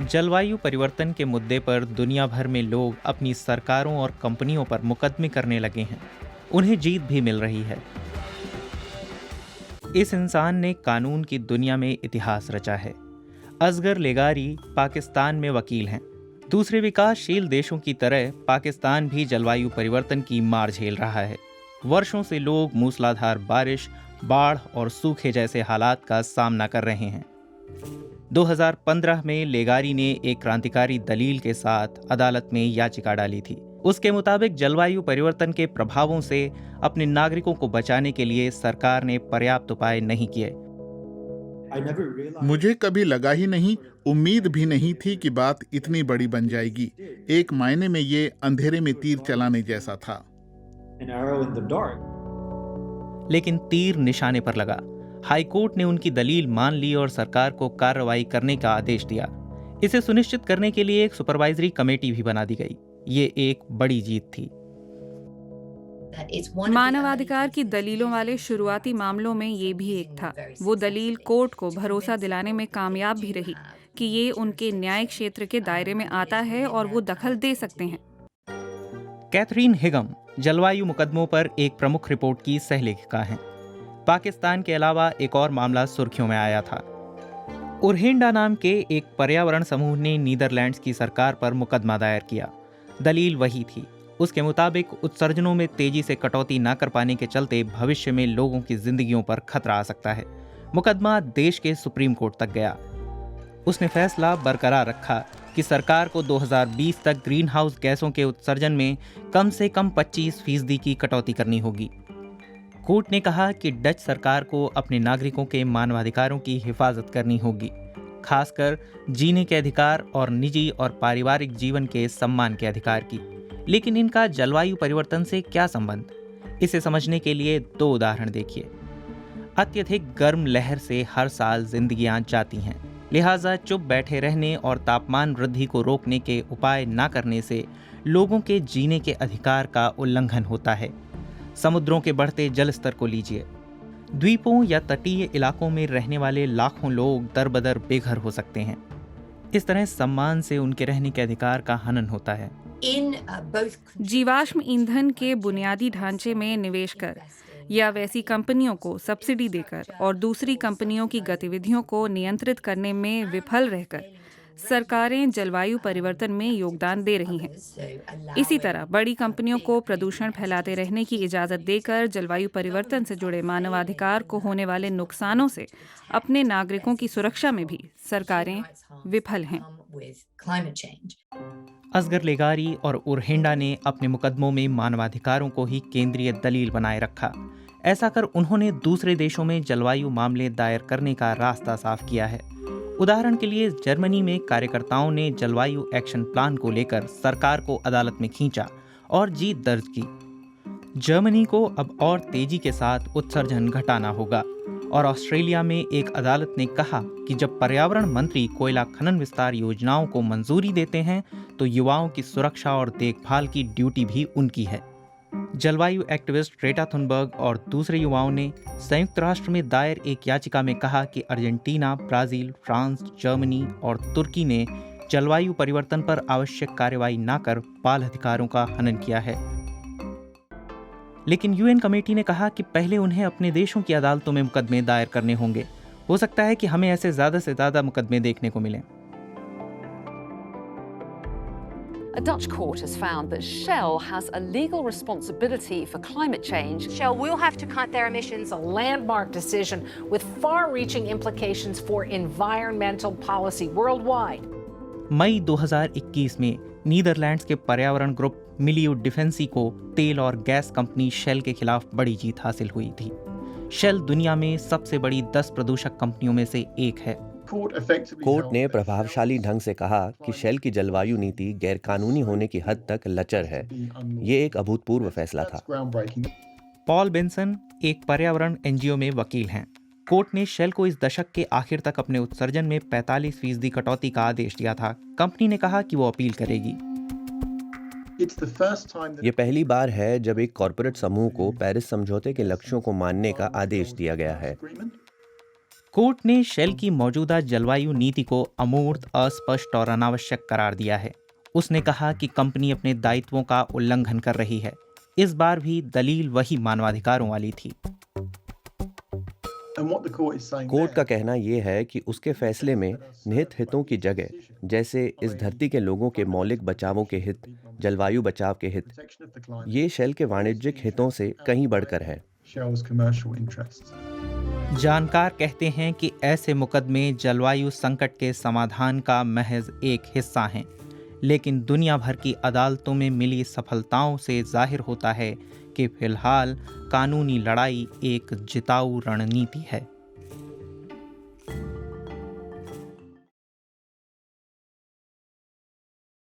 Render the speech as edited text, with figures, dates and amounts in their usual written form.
जलवायु परिवर्तन के मुद्दे पर दुनिया भर में लोग अपनी सरकारों और कंपनियों पर मुकदमे करने लगे हैं। उन्हें जीत भी मिल रही है। इस इंसान ने कानून की दुनिया में इतिहास रचा है। असगर लेगारी पाकिस्तान में वकील हैं। दूसरे विकासशील देशों की तरह पाकिस्तान भी जलवायु परिवर्तन की मार झेल रहा है। वर्षों से लोग मूसलाधार बारिश, बाढ़ और सूखे जैसे हालात का सामना कर रहे हैं। 2015 में लेगारी ने एक क्रांतिकारी दलील के साथ अदालत में याचिका डाली थी। उसके मुताबिक जलवायु परिवर्तन के प्रभावों से अपने नागरिकों को बचाने के लिए सरकार ने पर्याप्त उपाय नहीं किए। मुझे कभी लगा ही नहीं, उम्मीद भी नहीं थी कि बात इतनी बड़ी बन जाएगी। एक मायने में ये अंधेरे में तीर चलाने जैसा था। लेकिन तीर निशाने पर लगा। हाईकोर्ट ने उनकी दलील मान ली और सरकार को कार्रवाई करने का आदेश दिया। इसे सुनिश्चित करने के लिए एक सुपरवाइजरी कमेटी भी बना दी गई। ये एक बड़ी जीत थी। मानवाधिकार की दलीलों वाले शुरुआती मामलों में ये भी एक था। वो दलील कोर्ट को भरोसा दिलाने में कामयाब भी रही कि ये उनके न्याय क्षेत्र के दायरे में आता है और वो दखल दे सकते हैं। कैथरीन हिगम जलवायु मुकदमों पर एक प्रमुख रिपोर्ट की सहलेखिका हैं। पाकिस्तान के अलावा एक और मामला सुर्खियों में आया था। उरहेंडा नाम के एक पर्यावरण समूह ने नीदरलैंड्स की सरकार पर मुकदमा दायर किया। दलील वही थी। उसके मुताबिक उत्सर्जनों में तेजी से कटौती न कर पाने के चलते भविष्य में लोगों की जिंदगियों पर खतरा आ सकता है। मुकदमा देश के सुप्रीम कोर्ट तक गया। उसने फैसला बरकरार रखा कि सरकार को 2020 तक ग्रीन हाउस गैसों के उत्सर्जन में कम से कम 25% की कटौती करनी होगी। कोर्ट ने कहा कि डच सरकार को अपने नागरिकों के मानवाधिकारों की हिफाजत करनी होगी, खासकर जीने के अधिकार और निजी और पारिवारिक जीवन के सम्मान के अधिकार की। लेकिन इनका जलवायु परिवर्तन से क्या संबंध? इसे समझने के लिए 2 उदाहरण देखिए। अत्यधिक गर्म लहर से हर साल जिंदगियां जाती हैं, लिहाजा चुप बैठे रहने और तापमान वृद्धि को रोकने के उपाय न करने से लोगों के जीने के अधिकार का उल्लंघन होता है। समुद्रों के बढ़ते जल स्तर को लीजिए। द्वीपों या तटीय इलाकों में रहने वाले लाखों लोग दरबदर बेघर हो सकते हैं। इस तरह सम्मान से उनके रहने के अधिकार का हनन होता है। जीवाश्म ईंधन के बुनियादी ढांचे में निवेश कर या वैसी कंपनियों को सब्सिडी देकर और दूसरी कंपनियों की गतिविधियों को नियंत्रित करने में विफल रहकर सरकारें जलवायु परिवर्तन में योगदान दे रही हैं। इसी तरह बड़ी कंपनियों को प्रदूषण फैलाते रहने की इजाज़त देकर जलवायु परिवर्तन से जुड़े मानवाधिकार को होने वाले नुकसानों से अपने नागरिकों की सुरक्षा में भी सरकारें विफल हैं। असगर लेगारी और उरहेंडा ने अपने मुकदमों में मानवाधिकारों को ही केंद्रीय दलील बनाए रखा। ऐसा कर उन्होंने दूसरे देशों में जलवायु मामले दायर करने का रास्ता साफ किया है। उदाहरण के लिए जर्मनी में कार्यकर्ताओं ने जलवायु एक्शन प्लान को लेकर सरकार को अदालत में खींचा और जीत दर्ज की। जर्मनी को अब और तेजी के साथ उत्सर्जन घटाना होगा। और ऑस्ट्रेलिया में एक अदालत ने कहा कि जब पर्यावरण मंत्री कोयला खनन विस्तार योजनाओं को मंजूरी देते हैं तो युवाओं की सुरक्षा और देखभाल की ड्यूटी भी उनकी है। जलवायु एक्टिविस्ट ग्रेटा थुनबर्ग और दूसरे युवाओं ने संयुक्त राष्ट्र में दायर एक याचिका में कहा कि अर्जेंटीना, ब्राजील, फ्रांस, जर्मनी और तुर्की ने जलवायु परिवर्तन पर आवश्यक कार्रवाई न कर बाल अधिकारों का हनन किया है। लेकिन यूएन कमेटी ने कहा कि पहले उन्हें अपने देशों की अदालतों में मुकदमे दायर करने होंगे। हो सकता है कि हमें ऐसे ज्यादा से ज्यादा मुकदमे देखने को मिलें। A Dutch court has found that Shell has a legal responsibility for climate change. Shell will have to cut their emissions, a landmark decision with far-reaching implications for environmental policy worldwide. मई 2021 में Netherlands के पर्यावरण group मिलियो डिफेंसी को तेल और gas company shell के खिलाफ बड़ी जीत हासिल हुई थी। शेल दुनिया में सबसे बड़ी 10 प्रदूषक कंपनियों में से एक है। कोर्ट ने प्रभावशाली ढंग से कहा कि शेल की जलवायु नीति गैरकानूनी होने की हद तक लचर है। ये एक अभूतपूर्व फैसला था। पॉल बेंसन एक पर्यावरण एनजीओ में वकील हैं। कोर्ट ने शेल को इस दशक के आखिर तक अपने उत्सर्जन में 45% कटौती का आदेश दिया था। कंपनी ने कहा कि वो अपील करेगी। ये पहली बार है जब एक कॉरपोरेट समूह को पेरिस समझौते के लक्ष्यों को मानने का आदेश दिया गया है। कोर्ट ने शेल की मौजूदा जलवायु नीति को अमूर्त, अस्पष्ट और अनावश्यक करार दिया है। उसने कहा कि कंपनी अपने दायित्वों का उल्लंघन कर रही है। इस बार भी दलील वही मानवाधिकारों वाली थी। कोर्ट का कहना यह है कि उसके फैसले में निहित हितों की जगह, जैसे इस धरती के लोगों के मौलिक बचावों के हित, जलवायु बचाव के हित, ये शेल के वाणिज्यिक हितों से कहीं बढ़कर है। जानकार कहते हैं कि ऐसे मुकदमे जलवायु संकट के समाधान का महज एक हिस्सा हैं, लेकिन दुनिया भर की अदालतों में मिली सफलताओं से जाहिर होता है कि फिलहाल कानूनी लड़ाई एक जिताऊ रणनीति है।